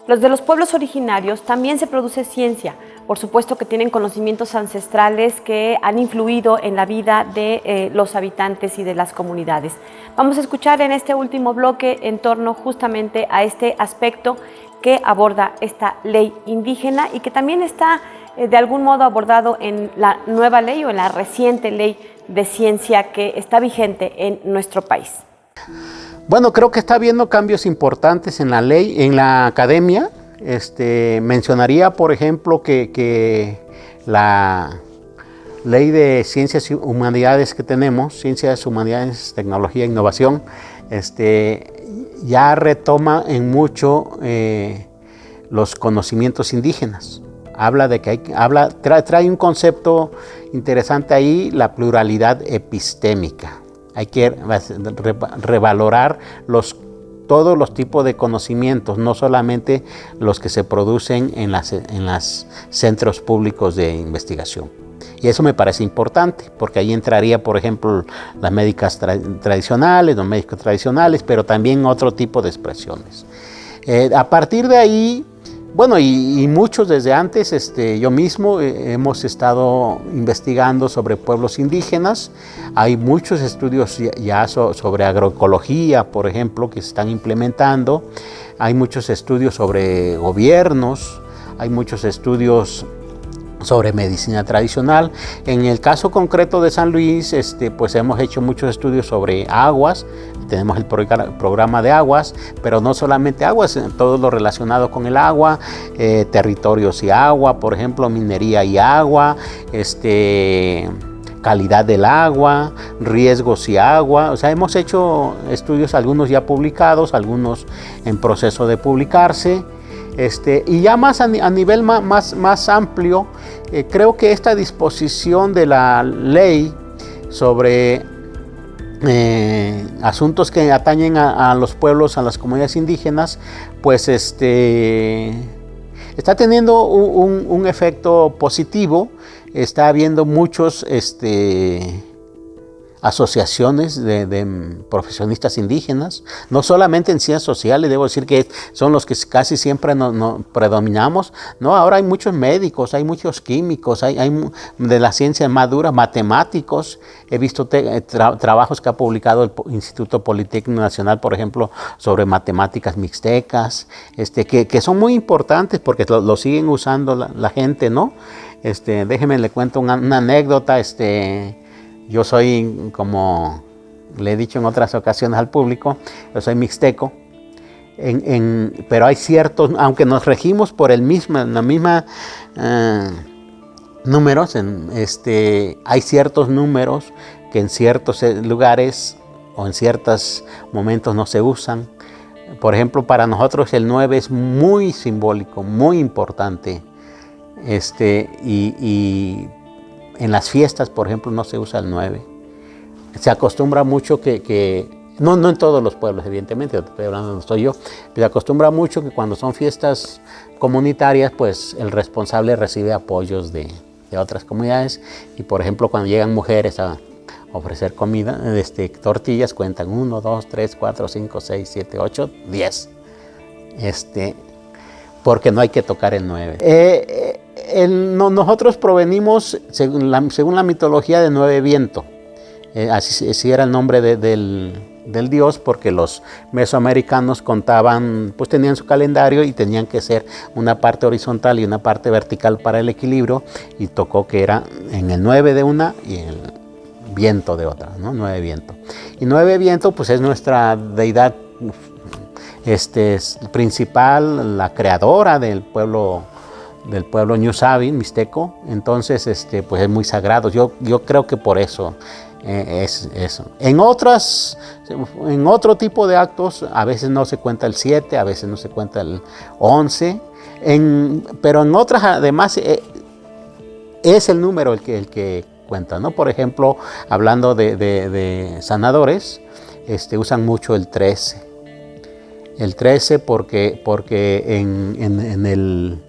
Los de los pueblos originarios también se produce ciencia, por supuesto que tienen conocimientos ancestrales que han influido en la vida de los habitantes y de las comunidades. Vamos a escuchar en este último bloque en torno justamente a este aspecto que aborda esta ley indígena y que también está de algún modo abordado en la nueva ley o en la reciente ley de ciencia que está vigente en nuestro país. Bueno, creo que está habiendo cambios importantes en la ley, en la academia. Mencionaría, por ejemplo, que la ley de ciencias y humanidades que tenemos, ciencias, humanidades, tecnología e innovación, ya retoma en mucho los conocimientos indígenas. Habla de que trae un concepto interesante ahí, la pluralidad epistémica. Hay que revalorar todos los tipos de conocimientos, no solamente los que se producen en los centros públicos de investigación. Y eso me parece importante, porque ahí entraría, por ejemplo, las médicas tradicionales, los médicos tradicionales, pero también otro tipo de expresiones. A partir de ahí, bueno, y muchos desde antes, yo mismo hemos estado investigando sobre pueblos indígenas. Hay muchos estudios ya sobre agroecología, por ejemplo, que se están implementando. Hay muchos estudios sobre gobiernos, hay muchos estudios sobre medicina tradicional. En el caso concreto de San Luis, pues hemos hecho muchos estudios sobre aguas. Tenemos el programa de aguas, pero no solamente aguas, todo lo relacionado con el agua, territorios y agua, por ejemplo, minería y agua, calidad del agua, riesgos y agua. O sea, hemos hecho estudios, algunos ya publicados, algunos en proceso de publicarse. Y ya más a nivel más amplio, creo que esta disposición de la ley sobre asuntos que atañen a los pueblos, a las comunidades indígenas, pues está teniendo un efecto positivo. Está habiendo muchos asociaciones de profesionistas indígenas, no solamente en ciencias sociales, debo decir que son los que casi siempre no predominamos, no, ahora hay muchos médicos, hay muchos químicos, hay de la ciencia más dura, matemáticos. He visto trabajos que ha publicado el Instituto Politécnico Nacional, por ejemplo, sobre matemáticas mixtecas, que son muy importantes porque lo siguen usando la gente, ¿no? Déjeme le cuento una anécdota. Yo soy, como le he dicho en otras ocasiones al público, yo soy mixteco, pero hay ciertos, aunque nos regimos por la misma números, hay ciertos números que en ciertos lugares o en ciertos momentos no se usan. Por ejemplo, para nosotros el 9 es muy simbólico, muy importante, y en las fiestas, por ejemplo, no se usa el 9. Se acostumbra mucho no en todos los pueblos, evidentemente, estoy hablando donde estoy yo, pero se acostumbra mucho que cuando son fiestas comunitarias, pues el responsable recibe apoyos de otras comunidades. Y, por ejemplo, cuando llegan mujeres a ofrecer comida, tortillas, cuentan 1, 2, 3, 4, 5, 6, 7, 8, 10. Porque no hay que tocar el 9. Nosotros provenimos, según la mitología, de 9 viento. Así era el nombre del dios, porque los mesoamericanos contaban, pues tenían su calendario y tenían que ser una parte horizontal y una parte vertical para el equilibrio, y tocó que era en el 9 de una y el viento de otra, ¿no? 9 viento. Y 9 viento, pues es nuestra deidad principal, la creadora del pueblo Ñuzavin, mixteco. Entonces, pues es muy sagrado. Yo creo que por eso es eso. En otro tipo de actos, a veces no se cuenta el 7, a veces no se cuenta el 11, pero en otras, además, es el número el que cuenta, ¿no? Por ejemplo, hablando de sanadores, usan mucho el 13. El 13 porque en el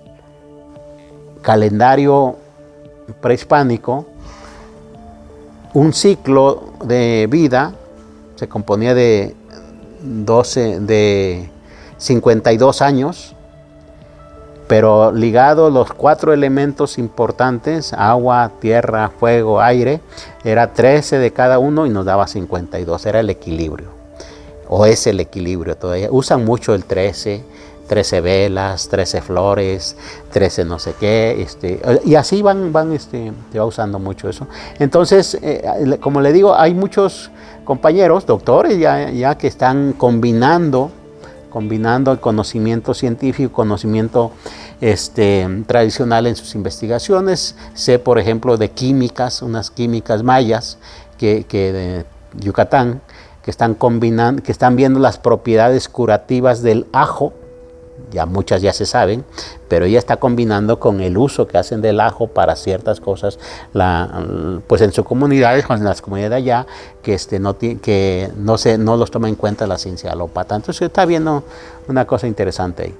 calendario prehispánico, un ciclo de vida se componía de 52 años, pero ligado los 4 elementos importantes, agua, tierra, fuego, aire, era 13 de cada uno y nos daba 52, era el equilibrio, o es el equilibrio todavía. Usan mucho el 13 velas, 13 flores, 13 no sé qué, y así va usando mucho eso. Entonces, como le digo, hay muchos compañeros, doctores ya que están combinando el conocimiento científico, conocimiento tradicional en sus investigaciones. Sé, por ejemplo, de químicas, unas químicas mayas que de Yucatán, que están viendo las propiedades curativas del ajo. Ya muchas ya se saben, pero ella está combinando con el uso que hacen del ajo para ciertas cosas, pues en sus comunidades, en las comunidades de allá, que no los toma en cuenta la ciencia alópata. Entonces está viendo una cosa interesante ahí.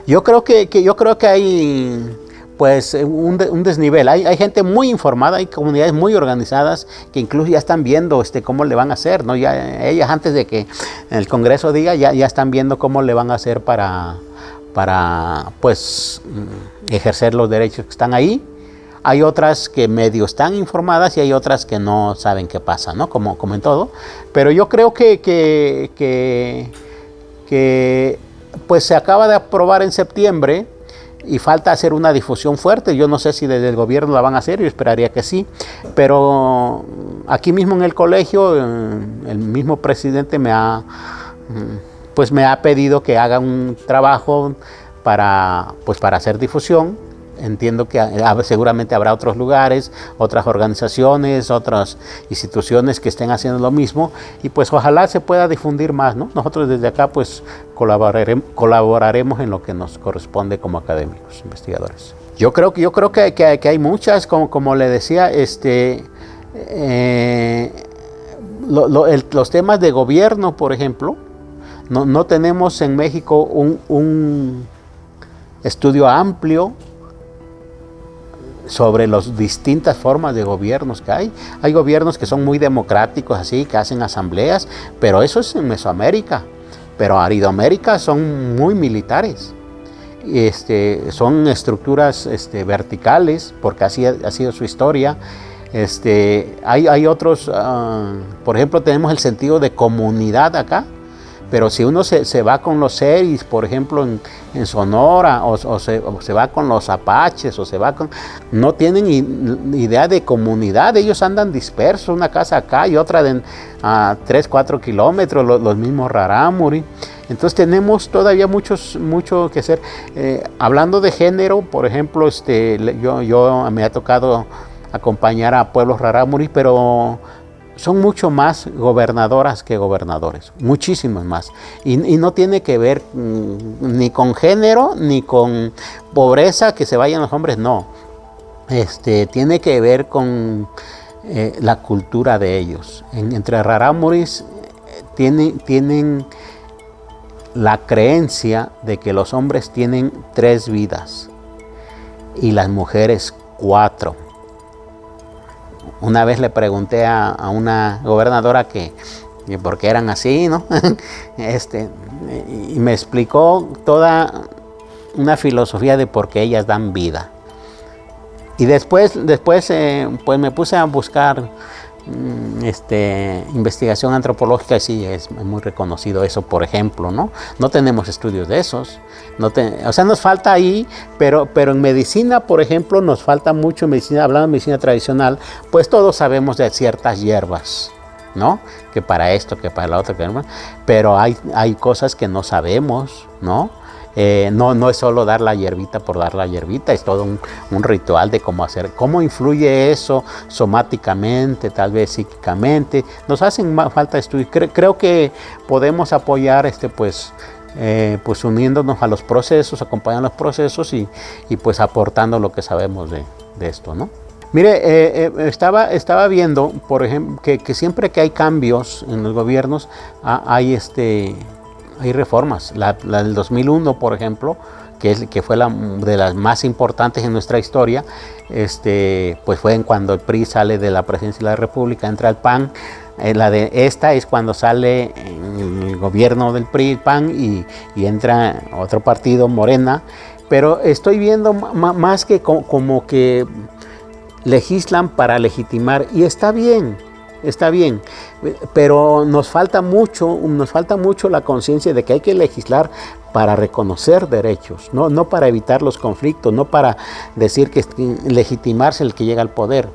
Yo creo que hay, pues, un desnivel. Hay gente muy informada, hay comunidades muy organizadas que incluso ya están viendo cómo le van a hacer, ¿no? Ya ellas, antes de que el Congreso diga, ya están viendo cómo le van a hacer para pues ejercer los derechos que están ahí. Hay otras que medio están informadas y hay otras que no saben qué pasa, ¿no? Como en todo. Pero yo creo que pues se acaba de aprobar en septiembre y falta hacer una difusión fuerte. Yo no sé si desde el gobierno la van a hacer, yo esperaría que sí, pero aquí mismo en el colegio, el mismo presidente me ha pedido que haga un trabajo para hacer difusión. Entiendo que seguramente habrá otros lugares, otras organizaciones, otras instituciones que estén haciendo lo mismo, y pues ojalá se pueda difundir más, ¿no? Nosotros desde acá pues colaboraremos en lo que nos corresponde como académicos, investigadores. Yo creo que hay muchas, como le decía, los temas de gobierno, por ejemplo. No tenemos en México un estudio amplio sobre las distintas formas de gobiernos que hay. Hay gobiernos que son muy democráticos, así, que hacen asambleas, pero eso es en Mesoamérica. Pero Aridoamérica son muy militares. Son estructuras verticales, porque así ha sido su historia. Hay otros, por ejemplo, tenemos el sentido de comunidad acá. Pero si uno se va con los seris, por ejemplo, en Sonora, o se va con los apaches, no tienen idea de comunidad. Ellos andan dispersos, una casa acá y otra a 3-4 kilómetros, los mismos rarámuri. Entonces tenemos todavía mucho que hacer. Hablando de género, por ejemplo, yo me ha tocado acompañar a pueblos rarámuri, pero son mucho más gobernadoras que gobernadores, muchísimas más. Y no tiene que ver ni con género, ni con pobreza, que se vayan los hombres, no. Tiene que ver con la cultura de ellos. Entre rarámuris tienen la creencia de que los hombres tienen 3 vidas y las mujeres 4. Una vez le pregunté a una gobernadora que por qué eran así, ¿no? Y me explicó toda una filosofía de por qué ellas dan vida. Y después pues me puse a buscar investigación antropológica, y sí, es muy reconocido eso, por ejemplo, ¿no? No tenemos estudios de esos. Nos falta ahí, pero en medicina, por ejemplo, nos falta mucho. Hablando de medicina tradicional, pues todos sabemos de ciertas hierbas, ¿no? Que para esto, que para la otra, pero hay cosas que no sabemos, ¿no? No es solo dar la hierbita por dar la hierbita, es todo un ritual de cómo influye eso somáticamente, tal vez psíquicamente. Nos hacen falta estudios. Creo que podemos apoyar pues uniéndonos a los procesos, acompañando los procesos y pues aportando lo que sabemos de esto, ¿no? Mire, estaba viendo, por ejemplo, que siempre que hay cambios en los gobiernos, hay reformas. La del 2001, por ejemplo, que fue de las más importantes en nuestra historia, pues fue cuando el PRI sale de la presidencia de la República, entra el PAN. La de esta es cuando sale el gobierno del PRI, el PAN, y entra otro partido, Morena. Pero estoy viendo más que como que legislan para legitimar, y está bien, pero nos falta mucho la conciencia de que hay que legislar para reconocer derechos, no para evitar los conflictos, no para decir que legitimarse el que llega al poder.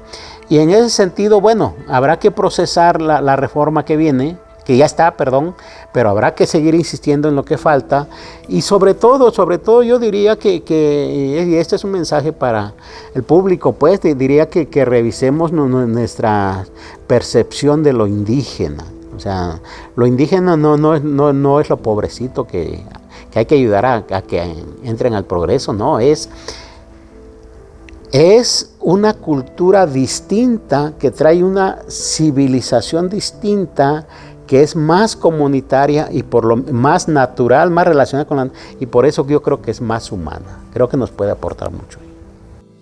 Y en ese sentido, bueno, habrá que procesar la reforma que viene, que ya está, pero habrá que seguir insistiendo en lo que falta. Y sobre todo yo diría que y este es un mensaje para el público, pues diría que revisemos nuestra percepción de lo indígena. O sea, lo indígena no es lo pobrecito que hay que ayudar a que entren al progreso, no, es una cultura distinta que trae una civilización distinta, que es más comunitaria y por lo más natural, más relacionada y por eso yo creo que es más humana. Creo que nos puede aportar mucho.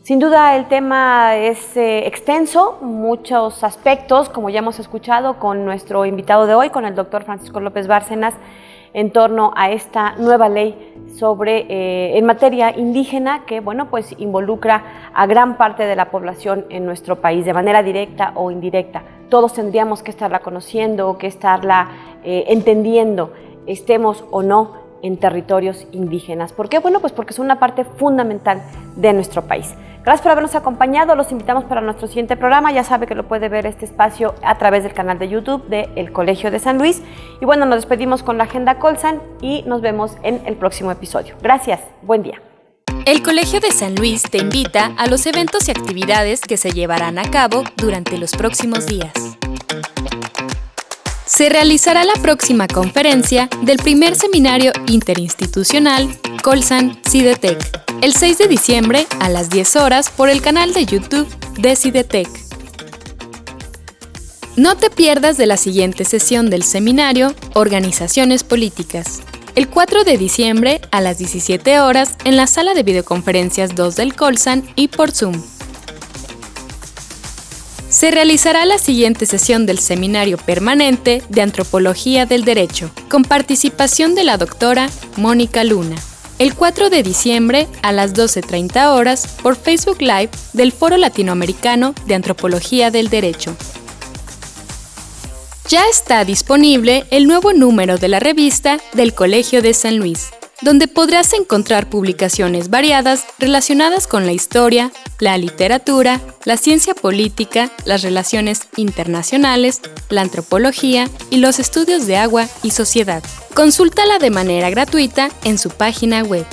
Sin duda el tema es extenso, muchos aspectos, como ya hemos escuchado con nuestro invitado de hoy, con el doctor Francisco López Bárcenas, en torno a esta nueva ley en materia indígena que, bueno, pues involucra a gran parte de la población en nuestro país, de manera directa o indirecta. Todos tendríamos que estarla conociendo, que estarla entendiendo, estemos o no en territorios indígenas. ¿Por qué? Bueno, pues porque son una parte fundamental de nuestro país. Gracias por habernos acompañado, los invitamos para nuestro siguiente programa. Ya sabe que lo puede ver este espacio a través del canal de YouTube del Colegio de San Luis. Y bueno, nos despedimos con la Agenda Colsan y nos vemos en el próximo episodio. Gracias, buen día. El Colegio de San Luis te invita a los eventos y actividades que se llevarán a cabo durante los próximos días. Se realizará la próxima conferencia del primer seminario interinstitucional Colsan-Cidetec, el 6 de diciembre a las 10 horas por el canal de YouTube de Cidetec. No te pierdas de la siguiente sesión del seminario Organizaciones Políticas, el 4 de diciembre a las 17 horas en la sala de videoconferencias 2 del Colsan y por Zoom. Se realizará la siguiente sesión del Seminario Permanente de Antropología del Derecho, con participación de la doctora Mónica Luna, el 4 de diciembre a las 12:30 horas por Facebook Live del Foro Latinoamericano de Antropología del Derecho. Ya está disponible el nuevo número de la revista del Colegio de San Luis, donde podrás encontrar publicaciones variadas relacionadas con la historia, la literatura, la ciencia política, las relaciones internacionales, la antropología y los estudios de agua y sociedad. Consúltala de manera gratuita en su página web.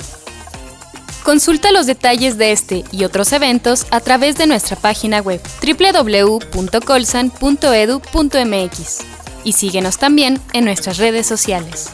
Consulta los detalles de este y otros eventos a través de nuestra página web www.colsan.edu.mx y síguenos también en nuestras redes sociales.